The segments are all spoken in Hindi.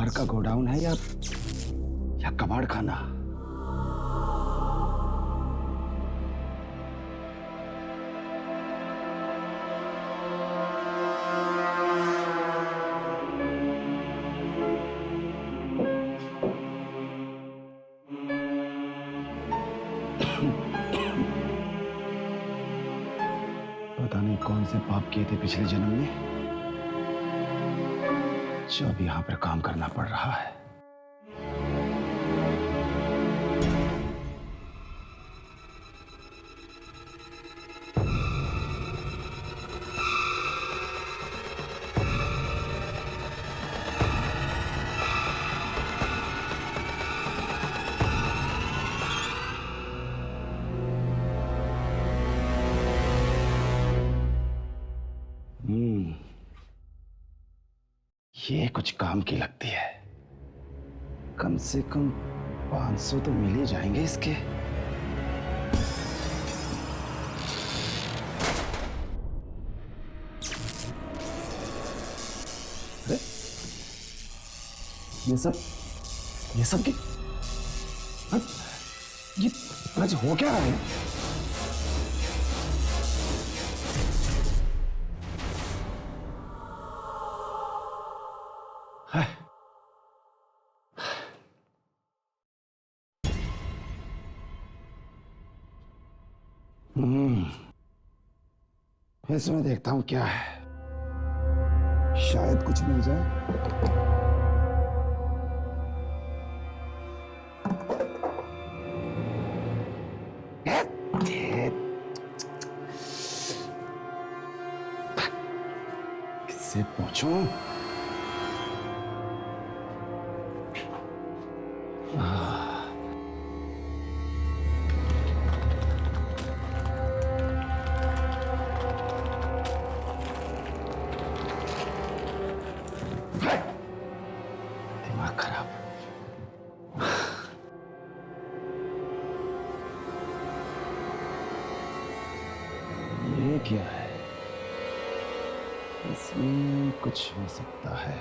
घर का गोडाउन है या कबाड़ खाना? पता नहीं कौन से पाप किए थे पिछले जन्म में, जो अब यहां पर काम करना पड़ रहा है। ये कुछ काम की लगती है। कम से कम 500 तो मिल ही जाएंगे इसके। अरे ये सब की ये आज हो क्या रहा है? इसमें देखता हूं क्या है, शायद कुछ मिल जाए। किससे पूछूं? दिमाग खराब। ये क्या है? इसमें कुछ हो सकता है।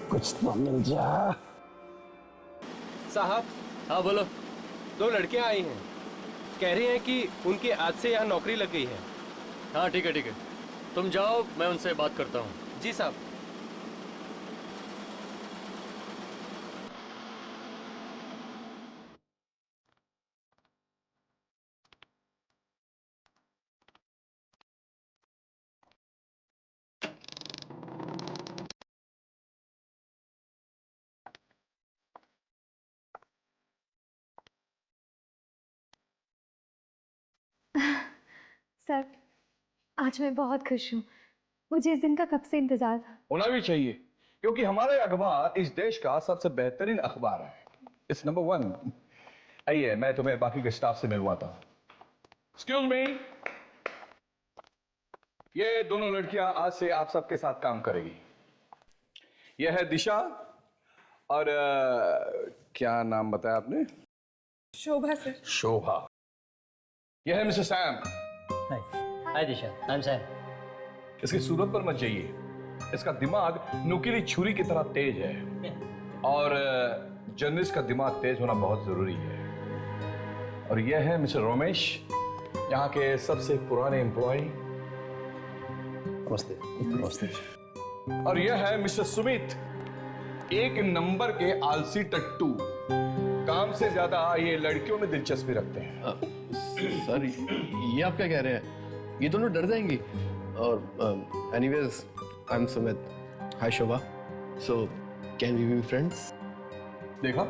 कुछ तो मिल जा। साहब। हाँ बोलो। 2 लड़कियां आई हैं, कह रही हैं कि उनकी आज से यहाँ नौकरी लग गई है। हाँ ठीक है, तुम जाओ, मैं उनसे बात करता हूँ। जी साहब। सर, आज मैं बहुत खुश हूँ। मुझे इस दिन का कब से इंतजार था। होना भी चाहिए, क्योंकि हमारे अखबार इस देश का सबसे बेहतरीन अखबार है। It's number 1। आइए, मैं तुम्हें बाकी के स्टाफ से मिलवाता हूँ। एक्सक्यूज मी, ये दोनों लड़कियां आज से आप सबके साथ काम करेगी। यह है दिशा और क्या नाम बताया आपने? शोभा सर। शोभा। यह है mister Sam. Hi Disha, I am Sam. इसकी सूरत पर मत जाइए, इसका दिमाग नुकीली छुरी की तरह तेज है और जर्नलिस्ट का दिमाग तेज होना बहुत जरूरी है। और यह है मिस्टर रोमेश, यहाँ के सबसे पुराने एम्प्लॉय। नमस्ते। नमस्ते। और यह है मिस्टर सुमित, 1 नंबर के आलसी टट्टू। काम से ज्यादा ये लड़कियों में दिलचस्पी रखते हैं। सर ये आप क्या कह रहे हैं? ये दोनों डर जाएंगी। और anyways, I am Sumit. Hi Shobha. So can we be friends? देखा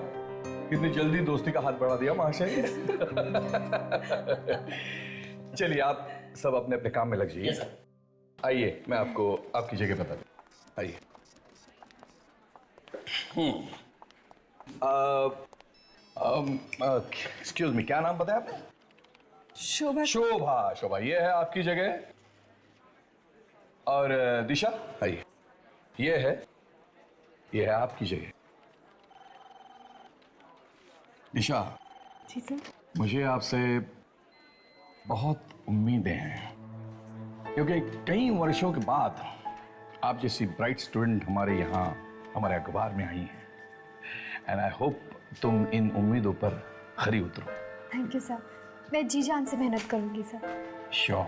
कितनी जल्दी दोस्ती का हाथ बढ़ा दिया महाशय। चलिए आप सब अपने अपने काम में लग जाइए। आइए, मैं आपको आपकी जगह बता दूं। आइए। एक्सक्यूज मी, क्या नाम बताया आपने? शोभा। शोभा। शोभा, ये है आपकी जगह। और दिशा, आइए, ये है आपकी जगह। ईशा, जी सर। मुझे आपसे बहुत उम्मीदें हैं क्योंकि कई वर्षों के बाद आप जैसी ब्राइट स्टूडेंट हमारे यहाँ हमारे अखबार में आई हैं एंड आई होप तुम इन उम्मीदों पर खरी उतरो। थैंक यू सर, मैं जी जान से मेहनत करूंगी सर। श्योर।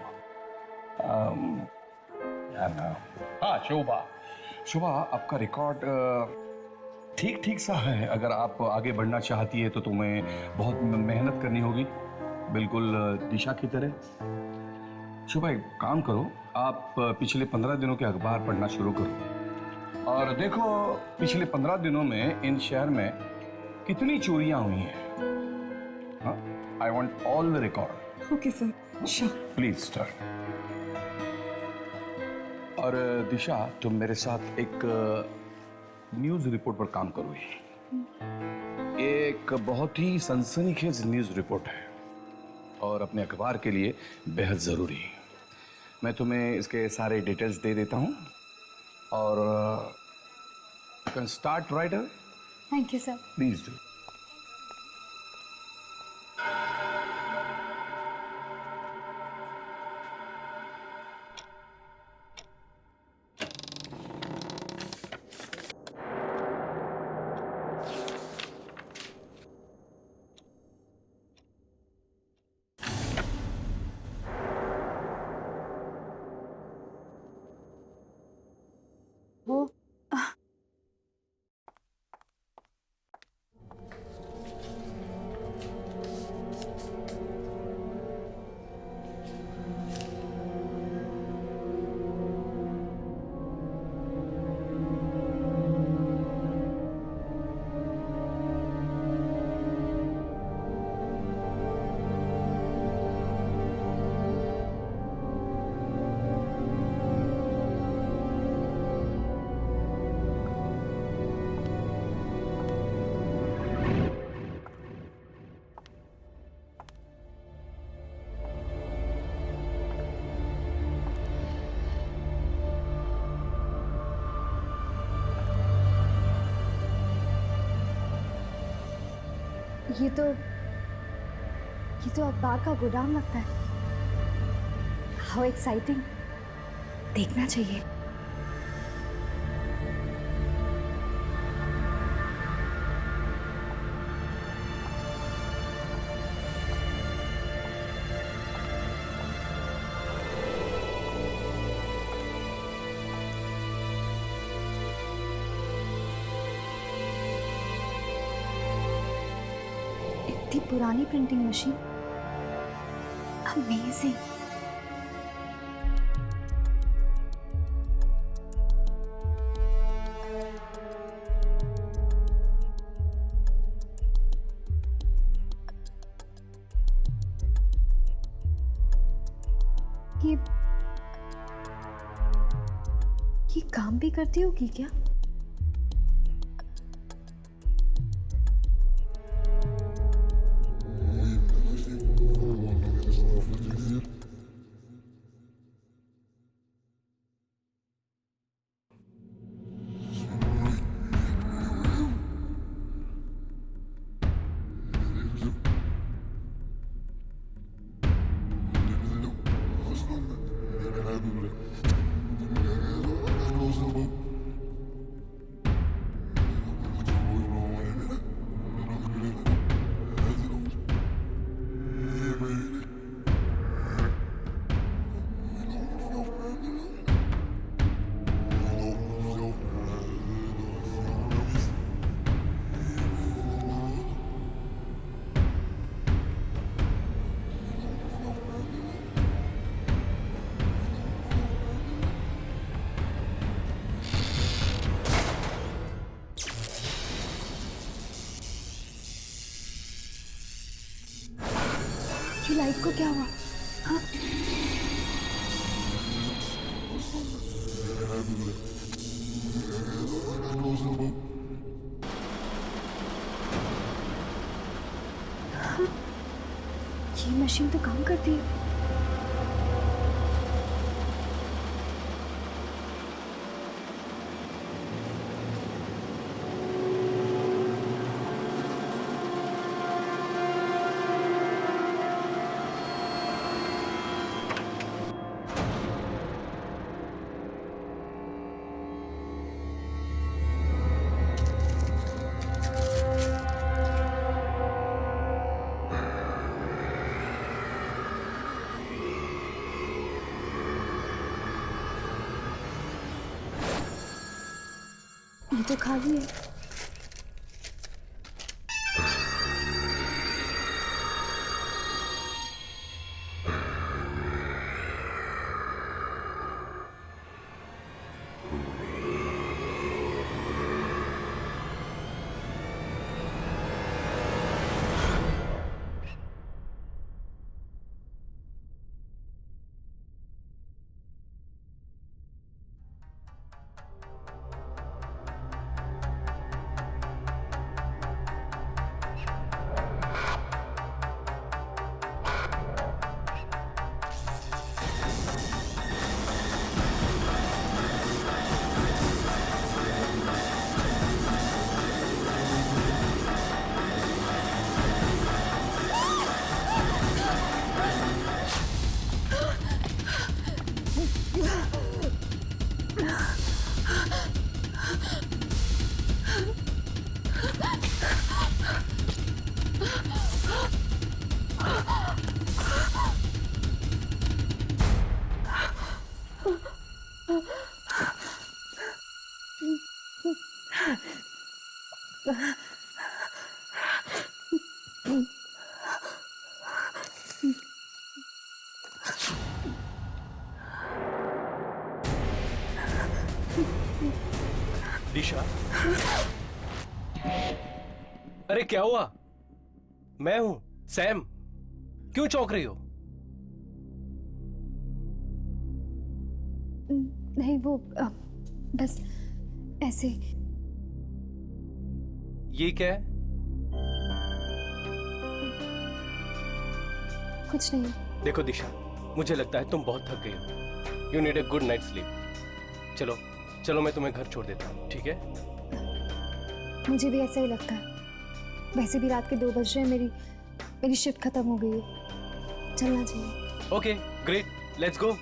हाँ शोभा, शोभा आपका रिकॉर्ड ठीक ठीक सा है। अगर आप आगे बढ़ना चाहती है तो तुम्हें बहुत मेहनत करनी होगी, बिल्कुल दिशा की तरह। शोभा एक काम करो, आप पिछले 15 दिनों के अखबार पढ़ना शुरू करो और देखो पिछले 15 दिनों में इन शहर में कितनी चोरियां हुई हैं। I want all the record. Okay sir, sure. Please start. और दिशा, तुम मेरे साथ एक न्यूज रिपोर्ट पर काम करोगी। ये एक बहुत ही सनसनीखेज न्यूज रिपोर्ट है और अपने अखबार के लिए बेहद जरूरी है। मैं तुम्हें इसके सारे डिटेल्स दे देता हूँ और you can start right away. Thank you sir. Please do. वो ये तो अखबार का गोदाम लगता है। हाउ एक्साइटिंग, देखना चाहिए। इतनी पुरानी प्रिंटिंग मशीन, अमेजिंग। ये काम भी करती होगी क्या? ये लाइट को क्या हुआ? हाँ? हाँ? ये मशीन तो काम करती है। तो खाली है। दिशा, अरे क्या हुआ? मैं हूं सैम। क्यों चौंक रही हो? नहीं वो बस ऐसे। ये क्या है? कुछ नहीं। देखो दिशा, मुझे लगता है तुम बहुत थक गई हो। You need a good night sleep. चलो चलो, मैं तुम्हें घर छोड़ देता हूँ, ठीक है? मुझे भी ऐसा ही लगता है। वैसे भी रात के 2 बज रहे हैं, मेरी शिफ्ट खत्म हो गई है, चलना चाहिए। Okay great, let's go.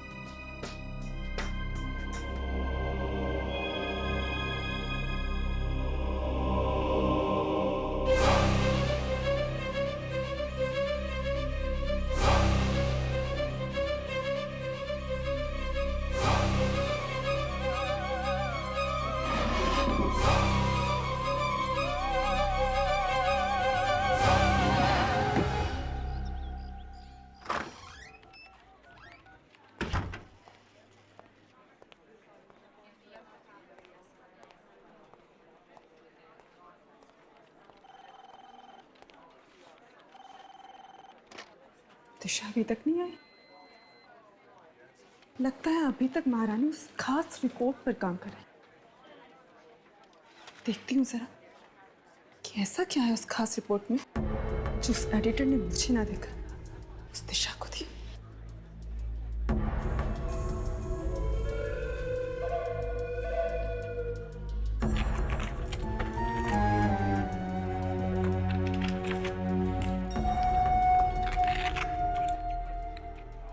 Disha अभी तक नहीं आई। लगता है अभी तक महारानी उस खास रिपोर्ट पर काम कर रही। देखती हूँ जरा कि ऐसा क्या है उस खास रिपोर्ट में जो उस एडिटर ने मुझे ना देखा, उस दिशा को दी।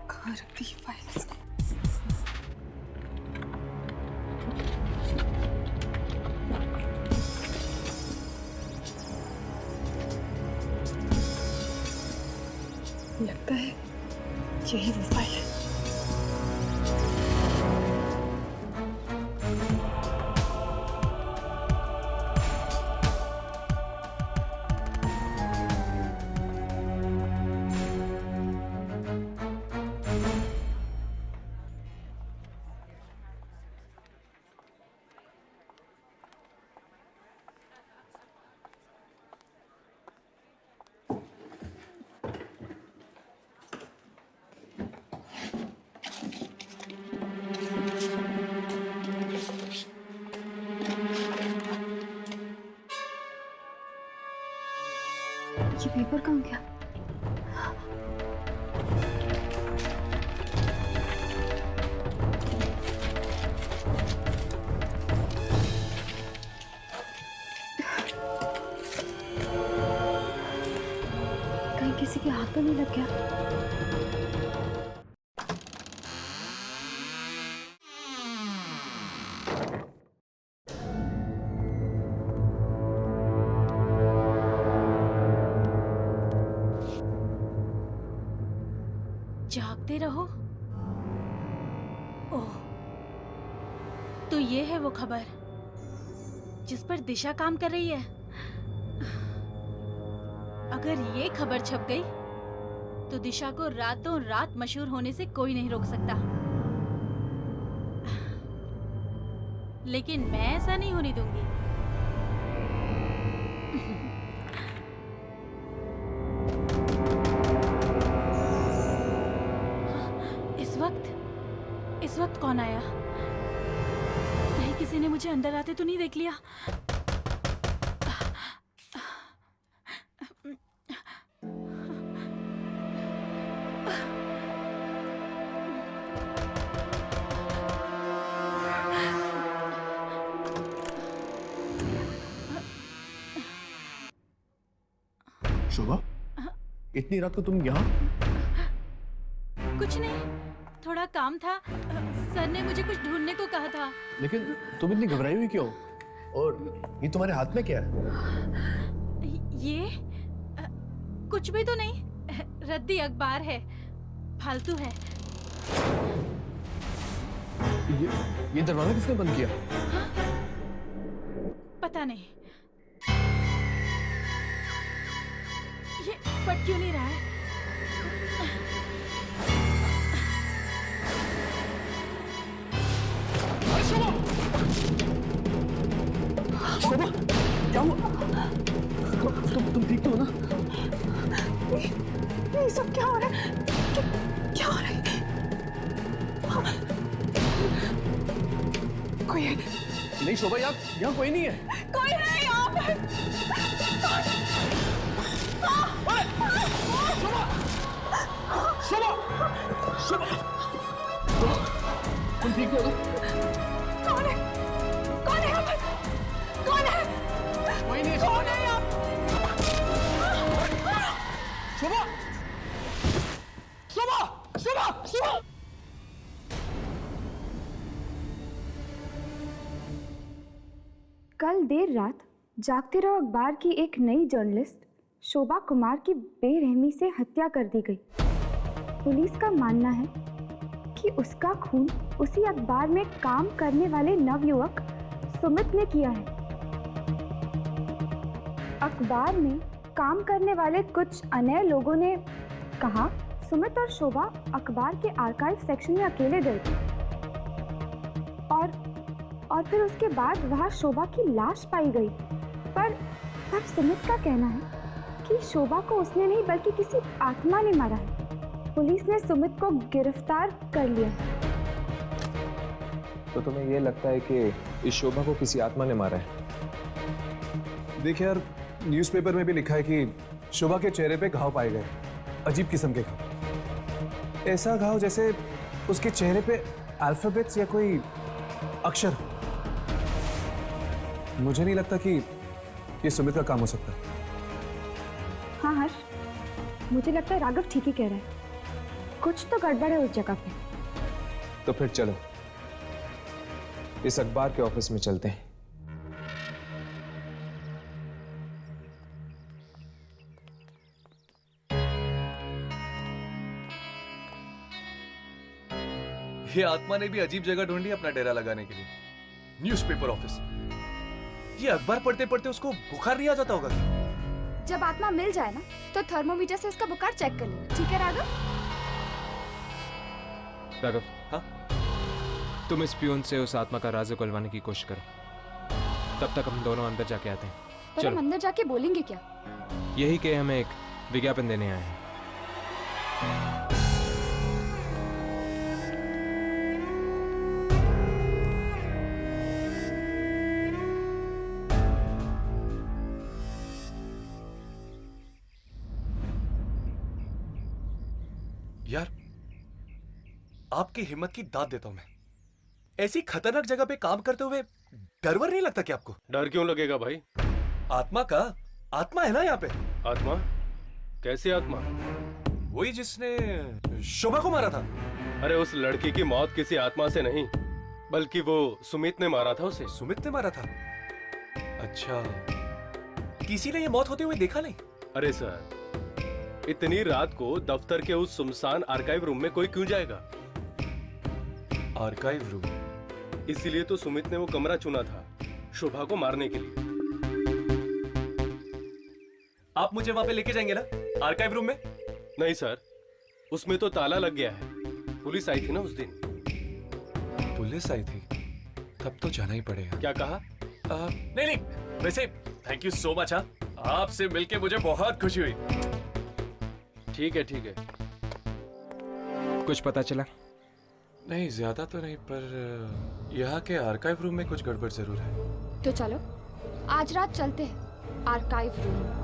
कहाँ रख दी फाइल इसने? लगता है यही वो फाइल है। ये पेपर कहाँ गया? कहीं किसी के हाथ तो नहीं लग गया? जागते रहो। ओह, तो ये है वो खबर जिस पर दिशा काम कर रही है। अगर ये खबर छप गई तो दिशा को रातों रात मशहूर होने से कोई नहीं रोक सकता। लेकिन मैं ऐसा नहीं होने दूंगी। इस वक्त कौन आया? कहीं किसी ने मुझे अंदर आते तो नहीं देख लिया? शोभा, इतनी रात को तुम यहाँ? कुछ नहीं, थोड़ा काम था। सर ने मुझे कुछ ढूंढने को कहा था। लेकिन तुम इतनी घबराई हुई क्यों? और ये तुम्हारे हाथ में क्या है? ये कुछ भी तो नहीं, रद्दी अखबार है, फालतू है। ये दरवाजा किसने बंद किया? पता नहीं, ये फट क्यों नहीं रहा है? शोभा, क्या हुआ? तुम ठीक तो हो ना? ये सब क्या हो रहा है? क्या हो रहा है? कोई है? नहीं शोभा, यहाँ कोई नहीं है। कोई है यहाँ पर? शोभा, तुम ठीक हो ना? कौन है? कौन है यहाँ पर? कौन है? कोई नहीं है। कौन है यहाँ? शोभा, शोभा, शोभा, शोभा। कल देर रात जागते रहो अखबार की एक नई जर्नलिस्ट शोभा कुमार की बेरहमी से हत्या कर दी गई। पुलिस का मानना है कि उसका खून उसी अखबार में काम करने वाले नवयुवक सुमित ने किया है। अखबार में काम करने वाले कुछ अन्य लोगों ने कहा सुमित और शोभा अखबार के आर्काइव सेक्शन में अकेले गए थे और फिर उसके बाद वहां शोभा की लाश पाई गई। पर सुमित का कहना है कि शोभा को उसने नहीं बल्कि किसी आत्मा ने मारा है। पुलिस ने सुमित को गिरफ्तार कर लिया है। तो तुम्हें ये लगता है कि इस शोभा को किसी आत्मा ने मारा है? देखिए यार, न्यूज़पेपर में भी लिखा है कि शोभा के चेहरे पे घाव पाए गए, अजीब किस्म के घाव। ऐसा घाव जैसे उसके चेहरे पे अल्फाबेट्स या कोई अक्षर हो। मुझे नहीं लगता कि ये सुमित का काम हो सकता। हाँ हर्ष, मुझे लगता है राघव ठीक ही कह रहा है। कुछ तो गड़बड़ है उस जगह पे। तो फिर चलो इस अखबार के ऑफिस में चलते हैं। ये आत्मा ने भी अजीब जगह ढूंढी अपना डेरा लगाने के लिए। Newspaper office. ये अखबार पढ़ते पढ़ते उसको बुखार नहीं आ जाता होगा क्या? जब आत्मा मिल जाए ना तो थर्मोमीटर से उसका बुखार चेक कर लेना, ठीक है राघव? राघव, हाँ? तुम इस पियून से उस आत्मा का राज उगलवाने की कोशिश करो। तब तक हम दोनों अंदर जाके आते हैं। पर हम अंदर जाके बोलेंगे क्या? यही कि हमें एक विज्ञापन देने आए हैं। यार, आपकी हिम्मत की दाद देता हूं मैं। ऐसी खतरनाक जगह पे काम करते हुए डर वर नहीं लगता क्या आपको? डर क्यों लगेगा भाई? आत्मा का आत्मा है ना यहाँ पे। आत्मा? कैसी आत्मा? वही जिसने शोभा को मारा था। अरे उस लड़की की मौत किसी आत्मा से नहीं, बल्कि वो सुमित ने मारा था उसे। सुमित ने मारा था? अच्छा, किसी ने ये मौत होते हुए देखा नहीं? अरे सर, इतनी रात को दफ्तर के उस सुनसान आर्काइव रूम में कोई क्यों जाएगा? Archive room? इसीलिए तो सुमित ने वो कमरा चुना था। शोभा को मारने के लिए। आप मुझे वहां पे लेके जाएंगे ना, आर्काइव रूम में? नहीं सर, उसमें तो ताला लग गया है। पुलिस आई थी ना उस दिन। पुलिस आई थी? तब तो जाना ही पड़ेगा। क्या कहा? नहीं नहीं, वैसे थैंक यू सो मच। हाँ, आपसे मिलके मुझे बहुत खुशी हुई। ठीक है ठीक है। कुछ पता चला? नहीं, ज्यादा तो नहीं, पर यहाँ के आर्काइव रूम में कुछ गड़बड़ जरूर है। तो चलो आज रात चलते हैं आर्काइव रूम।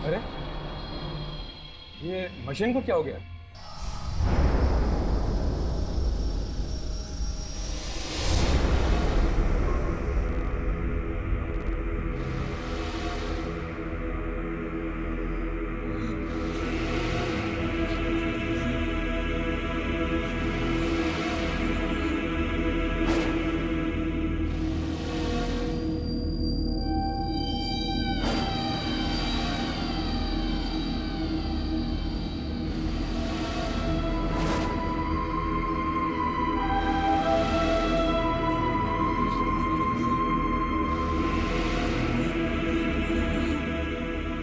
अरे ये मशीन को क्या हो गया?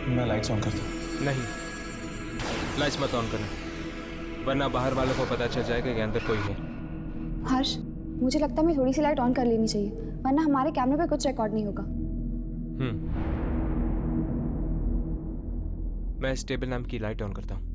मैं लाइट्स ऑन करता हूँ। नहीं, लाइट्स मत ऑन करना, वरना बाहर वालों को पता चल जाएगा कि अंदर कोई है। हर्ष, मुझे लगता है मैं थोड़ी सी लाइट ऑन कर लेनी चाहिए, वरना हमारे कैमरे पे कुछ रिकॉर्ड नहीं होगा। मैं इस टेबल लैंप की लाइट ऑन करता हूँ।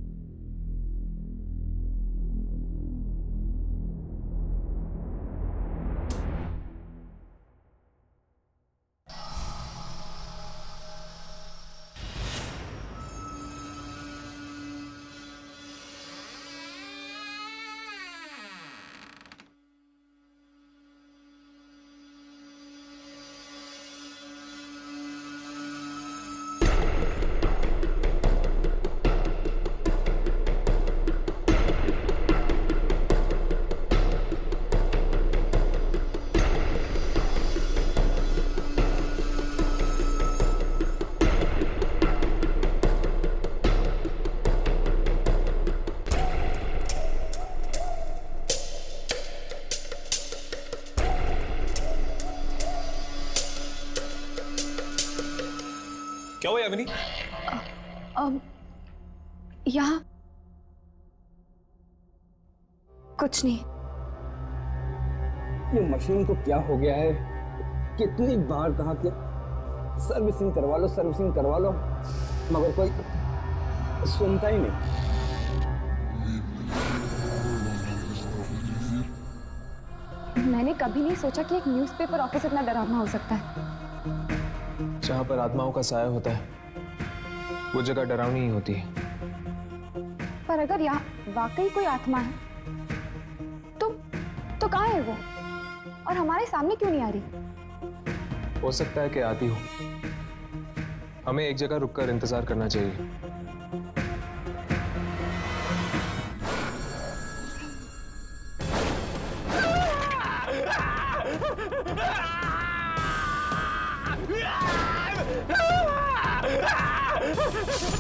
क्या हुआ यामिनी? यहाँ कुछ नहीं। ये मशीन को क्या हो गया है? कितनी बार कहा कि सर्विसिंग करवा लो, सर्विसिंग करवा लो, मगर कोई सुनता ही नहीं। मैंने कभी नहीं सोचा कि एक न्यूज़पेपर ऑफिस इतना डरावना हो सकता है। जहाँ पर आत्माओं का साया होता है वो जगह डरावनी ही होती है। पर अगर यहाँ वाकई कोई आत्मा है तो कहाँ है वो, और हमारे सामने क्यों नहीं आ रही? हो सकता है कि आती हो। हमें एक जगह रुककर इंतजार करना चाहिए।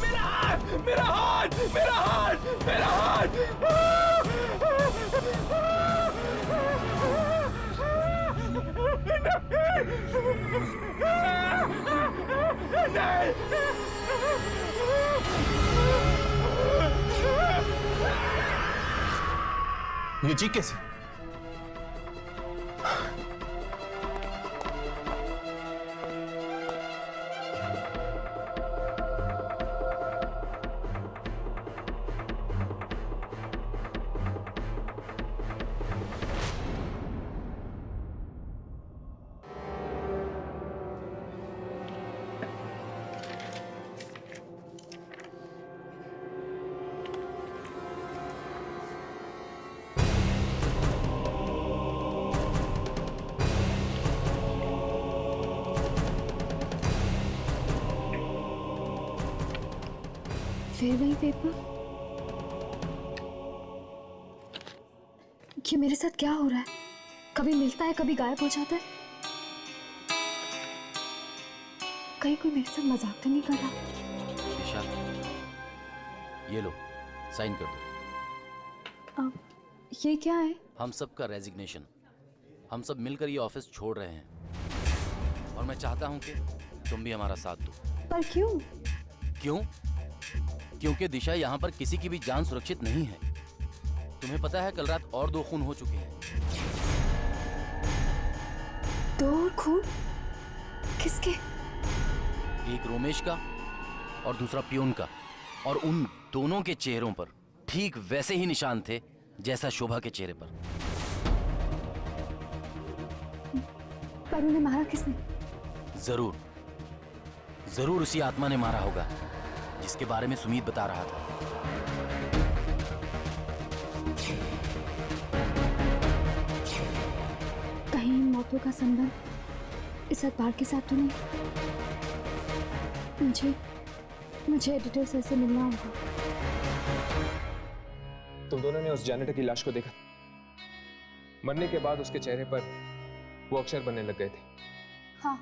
मेरा हाथ, मेरा हाथ, मेरा हाथ! ये जी कैसे? फिर वही पेपर। ये मेरे साथ क्या हो रहा है? कभी मिलता है, कभी गायब हो जाता है। कहीं कोई मेरे साथ मजाक तो नहीं कर रहा? दिशा, ये लो, साइन कर दो। ये क्या है? हम सब का रेजिग्नेशन। हम सब मिलकर ये ऑफिस छोड़ रहे हैं और मैं चाहता हूं कि तुम भी हमारा साथ दो। पर क्यों? क्यों? क्योंकि दिशा, यहाँ पर किसी की भी जान सुरक्षित नहीं है। तुम्हें पता है कल रात और 2 खून हो चुके हैं। 2 खून? किसके? एक रोमेश का और दूसरा पियून का, और उन दोनों के चेहरों पर ठीक वैसे ही निशान थे जैसा शोभा के चेहरे पर। पर उन्हें मारा किसने? जरूर जरूर उसी आत्मा ने मारा होगा जिसके बारे में सुमीत बता रहा था। कहीं इन मौतों का संबंध इस अखबार के साथ तो नहीं? मुझे एडिटर सर से मिलना होगा। तुम दोनों ने उस जैनेटर की लाश को देखा? मरने के बाद उसके चेहरे पर वो अक्षर बनने लग गए थे। हाँ,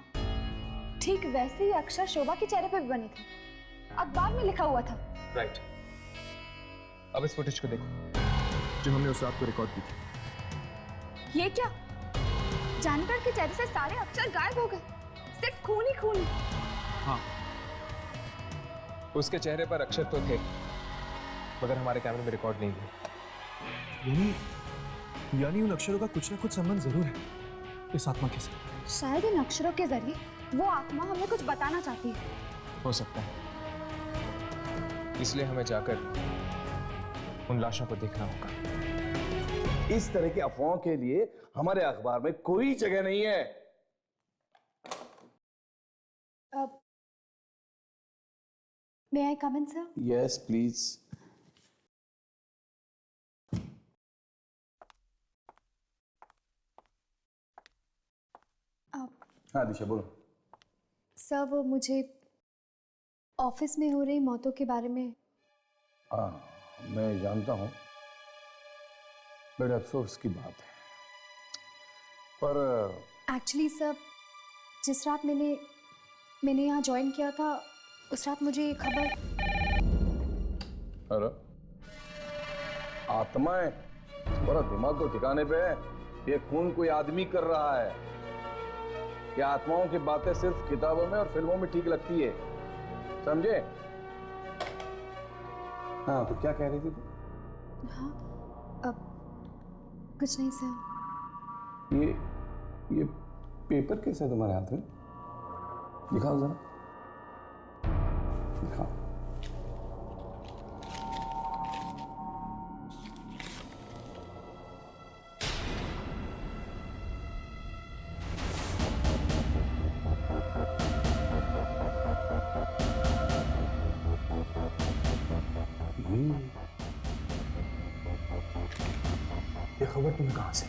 ठीक वैसे ही अक्षर शोभा के चेहरे पे भी बने थे। अखबार में लिखा हुआ था। राइट। अब इस फुटेज को देखो जो हमने उस रात को रिकॉर्ड की थी। ये क्या? जानवर के चेहरे से सारे अक्षर गायब हो गए, सिर्फ खून ही खून। हाँ, उसके चेहरे पर अक्षर तो थे मगर हमारे कैमरे में रिकॉर्ड नहीं हुए। यानी उन अक्षरों का कुछ ना कुछ संबंध जरूर है इस आत्मा के साथ। शायद इन अक्षरों के जरिए वो आत्मा हमें कुछ बताना चाहती है। हो सकता है, इसलिए हमें जाकर उन लाशों को देखना होगा। इस तरह की अफवाहों के लिए हमारे अखबार में कोई जगह नहीं है। May I come in, sir? Yes please. हाँ दिशा बोलो। सर, वो मुझे ऑफिस में हो रही मौतों के बारे में। हाँ, मैं जानता हूँ, बड़े अफसोस की बात है। पर एक्चुअली सर, जिस रात मैंने यहाँ ज्वाइन किया था उस रात मुझे ये खबर। अरे आत्माएं, थोड़ा दिमाग तो ठिकाने पे है। ये खून कोई आदमी कर रहा है। ये आत्माओं की बातें सिर्फ किताबों में और फिल्मों में ठीक लगती है, समझे? हाँ, तो क्या कह रही थी तू? हाँ, अब कुछ नहीं सर। ये पेपर कैसे है तुम्हारे हाथ में? दिखाओ जरा, दिखाओ। ये खबर तुम्हें कहां से?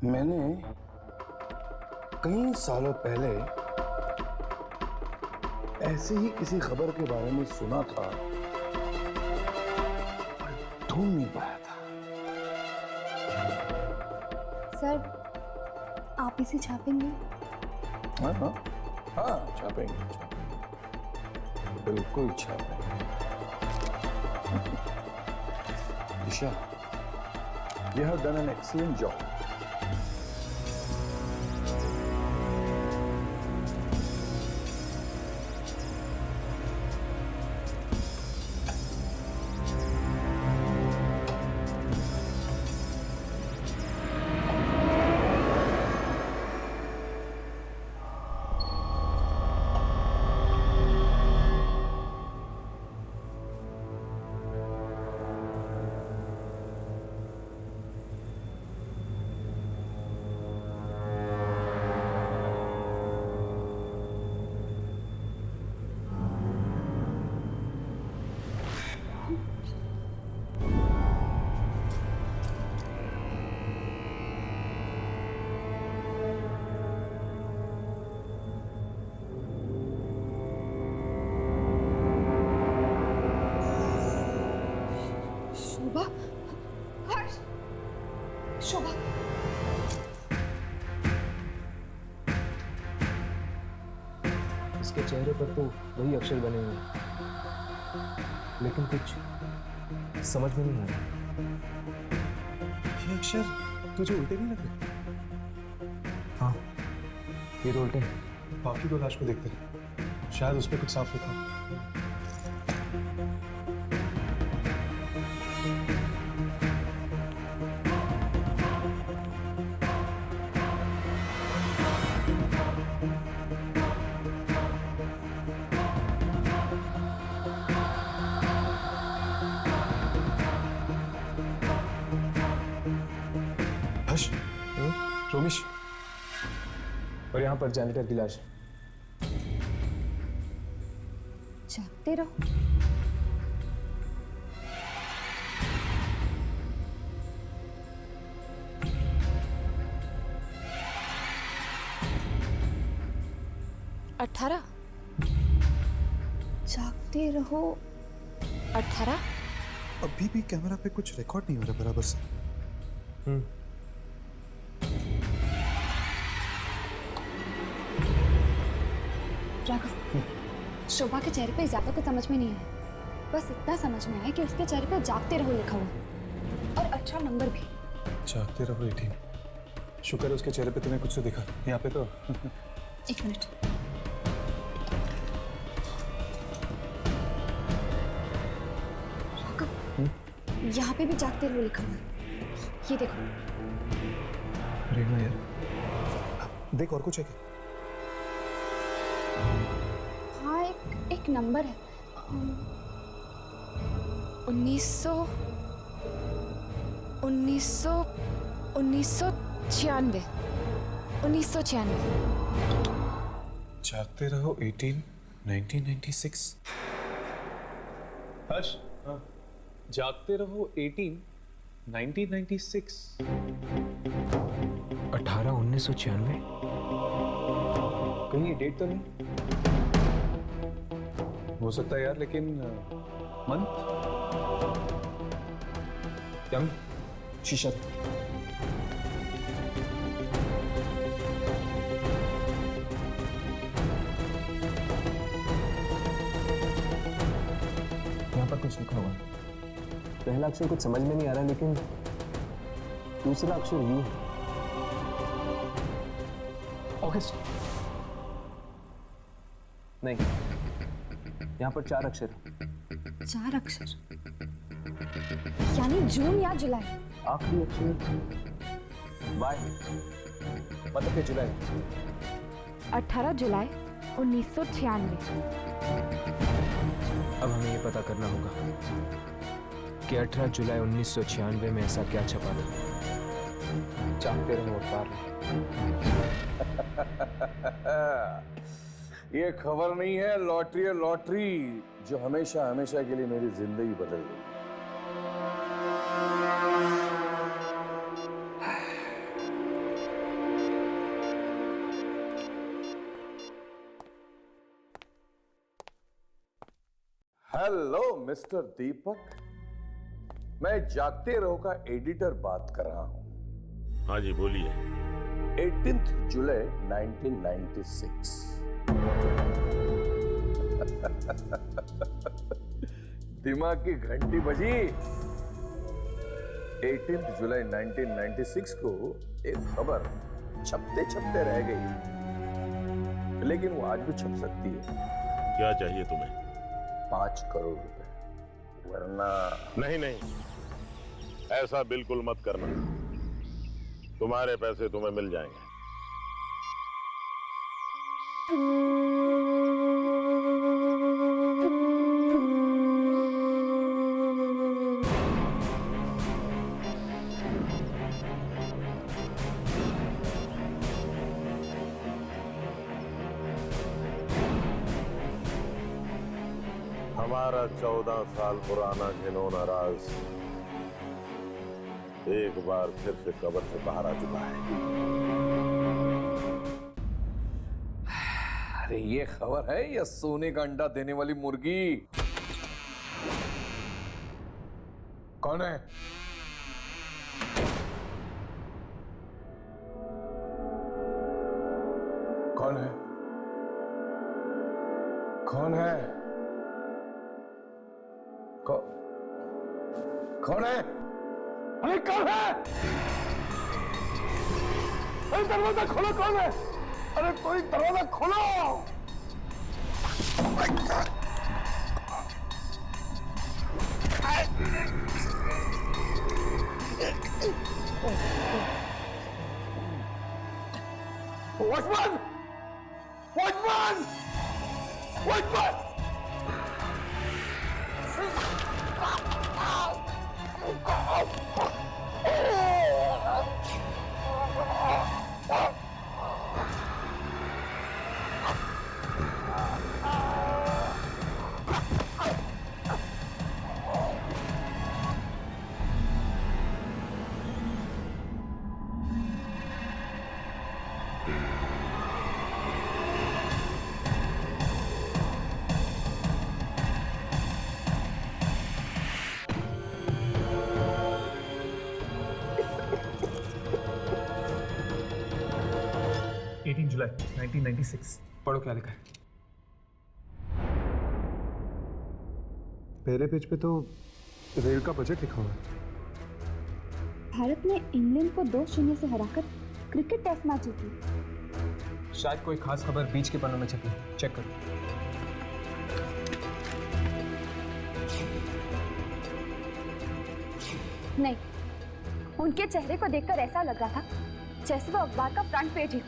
मैंने कई सालों पहले ऐसे ही किसी खबर के बारे में सुना था और ढूंढ नहीं पाया था। सर, आप इसे छापेंगे? हाँ हाँ हाँ, छापेंगे, बिल्कुल छापेंगे। दिशा, you have done an excellent job. शोभा, इसके चेहरे पर तो वही अक्षर बने हुए हैं, लेकिन कुछ समझ में नहीं आ रहा। ये अक्षर तुझे उल्टे नहीं लग रहे? हाँ, ये तो उल्टे हैं। बाकी दो लाश को देखते हैं, शायद उस पर कुछ साफ लिखा हो। हर्ष, रोमिश, और यहाँ पर जैनिटर की लाश है। जागते रहो। अठारह, जागते रहो। 18। अभी भी कैमरा पे कुछ रिकॉर्ड नहीं हो रहा बराबर से। राघव, शोभा के चेहरे पे ज्यादा कुछ समझ में नहीं आया। बस इतना समझ में आया कि उसके चेहरे पे जागते रहो लिखा हुआ और 18 नंबर भी। जागते रहो 18। शुक्र है उसके चेहरे पे तुम्हें कुछ तो दिखा। यहाँ पे तो एक मिनट। राघव, यहाँ पे भी जागते रहो लिखा हुआ है। ये देखो। रेमा यार, देख और कुछ है क्या? हाँ, एक नंबर है। 1996। जागते रहो 18, 1996। हर्ष, जागते रहो 18, 1996। 18 1996। कहीं ये डेट तो नहीं? हो सकता है यार, लेकिन मंथ यम शीशत। यहाँ पर कुछ लिखा हुआ है। पहला अक्षर कुछ समझ में नहीं आ रहा, लेकिन दूसरा अक्षर यू है। ऑगस्ट नहीं, यहाँ पर 4 अक्षर है। 4 अक्षर यानी जून या जुलाई। आखिरी अक्षर वाई, मतलब कि जुलाई। 18 जुलाई 1996। अब हमें ये पता करना होगा कि 18 जुलाई 1996 में ऐसा क्या छपा था। जागते रहो अखबार। ये खबर नहीं है, लॉटरी है, लॉटरी जो हमेशा हमेशा के लिए मेरी जिंदगी बदल गई। हेलो मिस्टर दीपक, मैं जागते रहो का एडिटर बात कर रहा हूं। हाँ जी बोलिए। 18 जुलाई 1996। दिमाग की घंटी बजी। 18 जुलाई 1996 को एक खबर छपते छपते रह गई, लेकिन वो आज भी छप सकती है। क्या चाहिए तुम्हें? 5 करोड़ रुपए, वरना नहीं नहीं, ऐसा बिल्कुल मत करना। तुम्हारे पैसे तुम्हें मिल जाएंगे। हमारा 14 साल पुराना घिनौना राज एक बार फिर से कब्र से बाहर आ चुका है। अरे ये खबर है या सोने का अंडा देने वाली मुर्गी? कौन है? कौन है? कौन है? कौन है? अरे कौन है? अरे दरवाजा खोलो, कौन है? अरे कोई दरवाजा खोलो! Watchman! Watchman! Watchman! जुलाई 1996। पढ़ो क्या लिखा है। पहले पेज पे तो रेल का बजट लिखा हुआ है। भारत ने इंग्लैंड को 2-0 से हराकर क्रिकेट टेस्ट मैच जीती। शायद कोई खास खबर बीच के पन्नों में छपी, चेक करो। नहीं, उनके चेहरे को देखकर ऐसा लग रहा था जैसे वो अखबार का फ्रंट पेज ही,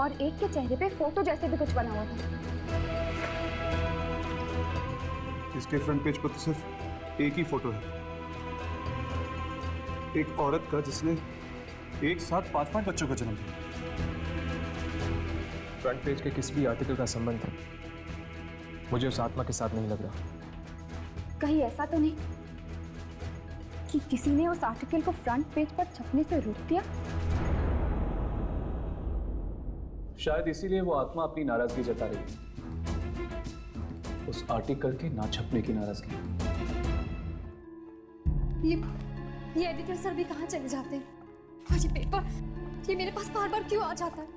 और एक के चेहरे पे फोटो जैसे भी कुछ बना हुआ था। इसके फ्रंट पेज पर तो सिर्फ एक ही फोटो है, एक औरत का जिसने एक साथ 5-5 बच्चों का जन्म दिया। फ्रंट पेज के किसी भी आर्टिकल का संबंध मुझे उस आत्मा के साथ नहीं लग रहा। कहीं ऐसा तो नहीं कि किसी ने उस आर्टिकल को फ्रंट पेज पर छपने से रोक दिया? शायद इसीलिए वो आत्मा अपनी नाराजगी जता रही है, उस आर्टिकल के ना छपने की नाराजगी। ये एडिटर सर भी कहाँ चले जाते हैं? और ये पेपर, ये मेरे पास बार बार क्यों आ जाता है?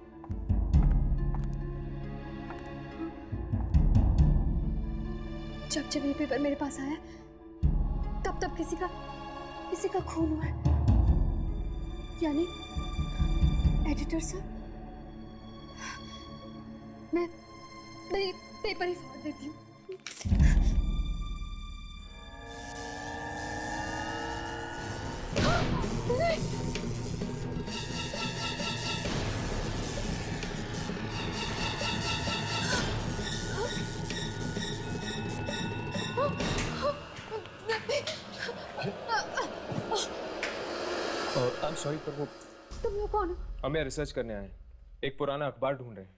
जब जब ये पेपर मेरे पास आया, तब तब किसी का खून हुआ है। यानी एडिटर सर, मैं ये पेपर ही फाड़ देती हूँ। आई एम सॉरी, पर वो तुम लोग कौन हो? हमें रिसर्च करने आए हैं, एक पुराना अखबार ढूंढ रहे हैं।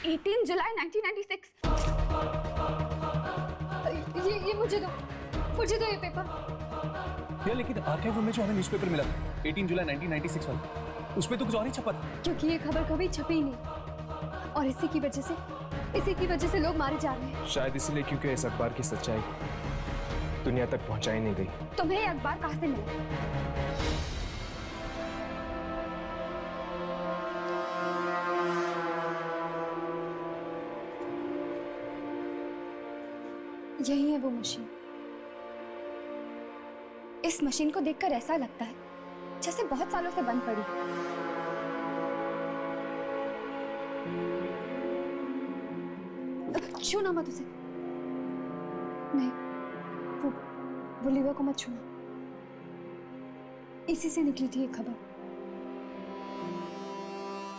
18 जुलाई 1996। ये मुझे दो ये पेपर। यार लेकिन आर्काइव रूम में जो हमें न्यूज़पेपर मिला था 18 जुलाई 1996 वाला, उसमें तो कुछ और ही छपा था। क्योंकि ये खबर कभी छपी ही नहीं, और इसी की वजह से लोग मारे जा रहे हैं। शायद इसलिए क्योंकि इस अखबार की सच्चाई दुनिया तक पहुंचाई नहीं गई। तुम्हें ये अखबार कहाँ से मिला? यही है वो मशीन। इस मशीन को देखकर ऐसा लगता है जैसे बहुत सालों से बंद पड़ी। छूना मत उसे। नहीं, वो लीवर को मत छूना। इसी से निकली थी ये खबर।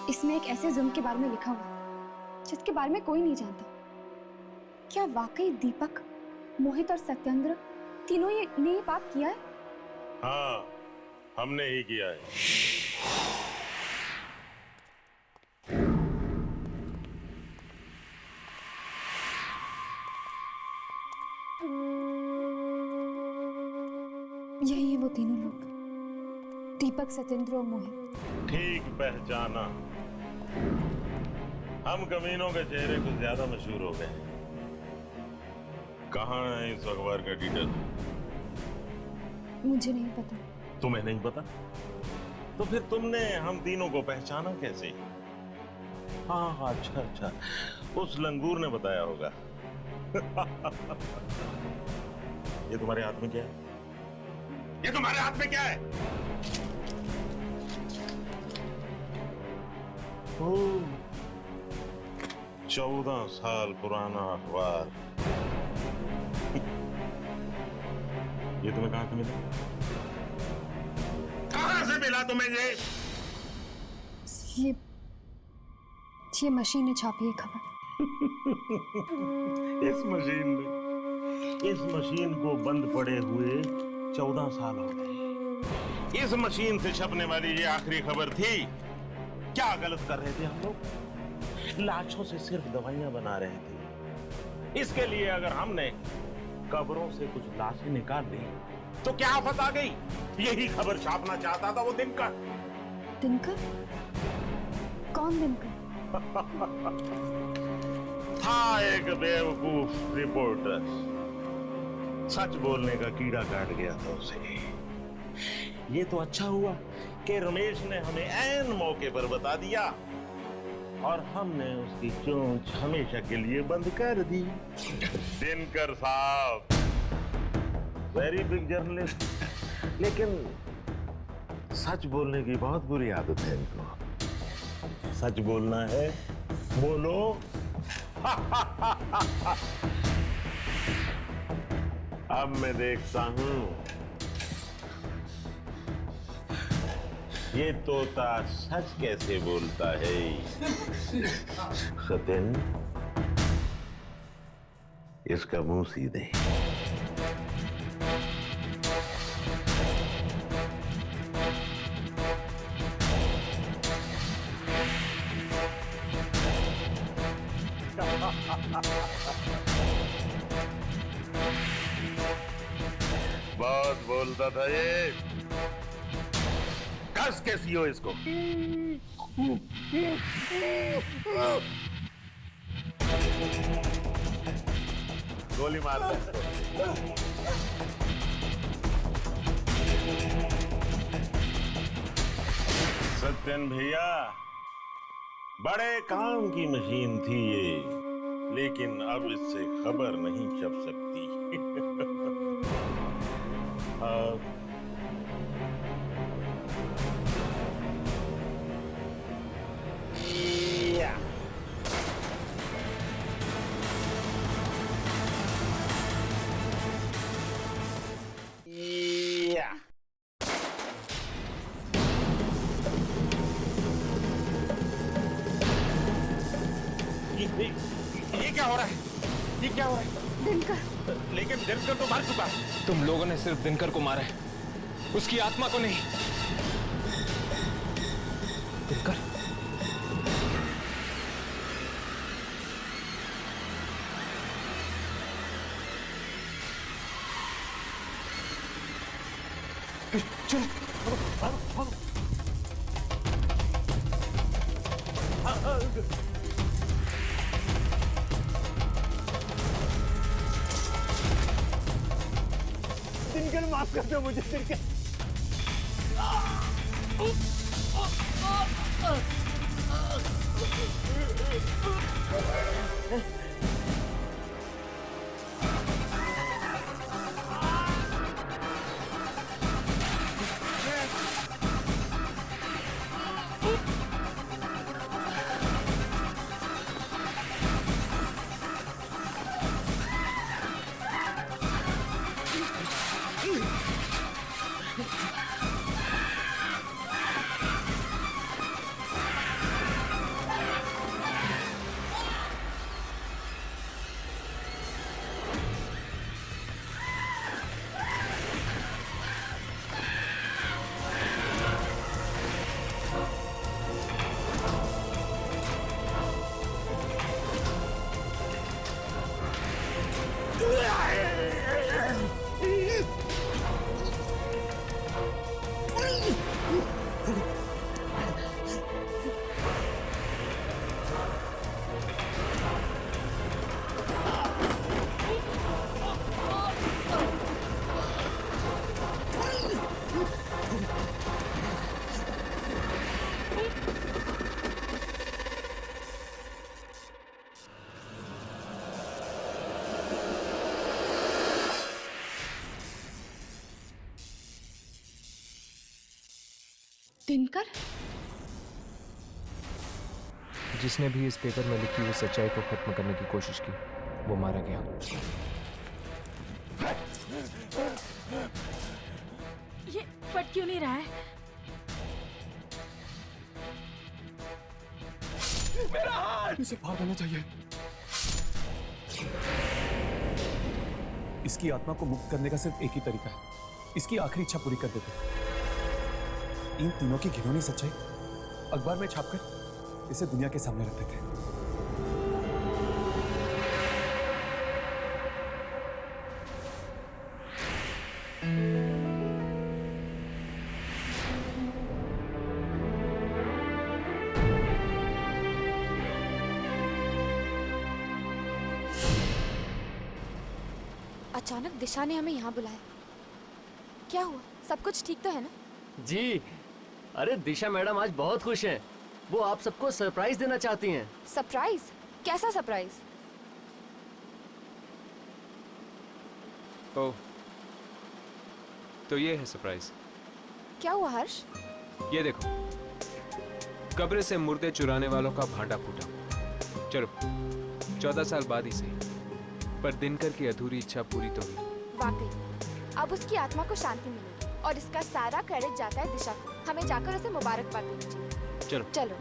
इसमें एक ऐसे जुर्म के बारे में लिखा हुआ जिसके बारे में कोई नहीं जानता। क्या वाकई दीपक, मोहित और सत्येंद्र तीनों ने ये पाप किया है? हाँ, हमने ही किया है। यही है वो तीनों लोग, दीपक, सत्येंद्र और मोहित। ठीक पहचाना। हम कमीनों के चेहरे कुछ ज्यादा मशहूर हो गए। कहाँ है इस अखबार का डिटेल? मुझे नहीं पता। तुम्हें नहीं पता? तो फिर तुमने हम तीनों को पहचाना कैसे? हाँ हाँ, अच्छा अच्छा, उस लंगूर ने बताया होगा। ये तुम्हारे हाथ में क्या है? ये तुम्हारे हाथ में क्या है? ओह, 14 साल पुराना अखबार। ये तुम्हें कहां से मिला? कहां से मिला तुम्हें ये? ये मशीन ने छापी है खबर। इस मशीन को बंद पड़े हुए 14 साल हो गए। इस मशीन से छपने वाली ये आखिरी खबर थी। क्या गलत कर रहे थे हम लोग? लाशों से सिर्फ दवाइयां बना रहे थे। इसके लिए अगर हमने कब्रों से कुछ लाशें निकाल ली तो क्या आफत आ गई? यही खबर छापना चाहता था वो दिनकर। दिनकर? कौन दिनकर? था एक बेवकूफ रिपोर्टर। सच बोलने का कीड़ा काट गया था उसे। ये तो अच्छा हुआ कि रमेश ने हमें ऐन मौके पर बता दिया और हमने उसकी चोंच हमेशा के लिए बंद कर दी। दिनकर साहब वेरी बिग जर्नलिस्ट, लेकिन सच बोलने की बहुत बुरी आदत है इनको। सच बोलना है, बोलो। अब मैं देखता हूं ये तोता सच कैसे बोलता है। सत्यन, इसका मुंह सीधे। बहुत बोलता था ये। कस के सीओ इसको। गोली मार दे। सत्यन भैया, बड़े काम की मशीन थी ये, लेकिन अब इससे खबर नहीं छप सकती। ये क्या हो रहा है? ये क्या हो रहा है? दिनकर। लेकिन दिनकर तो मर चुका है। तुम लोगों ने सिर्फ दिनकर को मारा है, उसकी आत्मा को नहीं। दिनकर, चलो भागो भागो। दिनकर, माफ कर दो मुझे दिनकर। दिनकर? जिसने भी इस पेपर में लिखी हुई सच्चाई को खत्म करने की कोशिश की वो मारा गया। ये फट क्यों नहीं रहा है? मेरा हाथ! इसे भाग जाना चाहिए। इसकी आत्मा को मुक्त करने का सिर्फ एक ही तरीका है, इसकी आखिरी इच्छा पूरी कर देते। इन तीनों की घिनौनी सच्चाई अखबार में छापकर इसे दुनिया के सामने रख देते। अचानक दिशा ने हमें यहाँ बुलाया। क्या हुआ? सब कुछ ठीक तो है ना? जी, अरे दिशा मैडम आज बहुत खुश हैं। वो आप सबको सरप्राइज देना चाहती हैं। सरप्राइज? कैसा सरप्राइज? ओह, तो ये है सरप्राइज। क्या हुआ हर्ष? ये देखो, कब्र से मुर्दे चुराने वालों का भांडा फूटा। चलो 14 साल बाद ही सही, पर दिनकर की अधूरी इच्छा पूरी तो हुई। वाकई अब उसकी आत्मा को शांति मिलेगी और इसका सारा क्रेडिट जाता है दिशा को। हमें जाकर उसे मुबारकबाद देनी चाहिए। चलो चलो।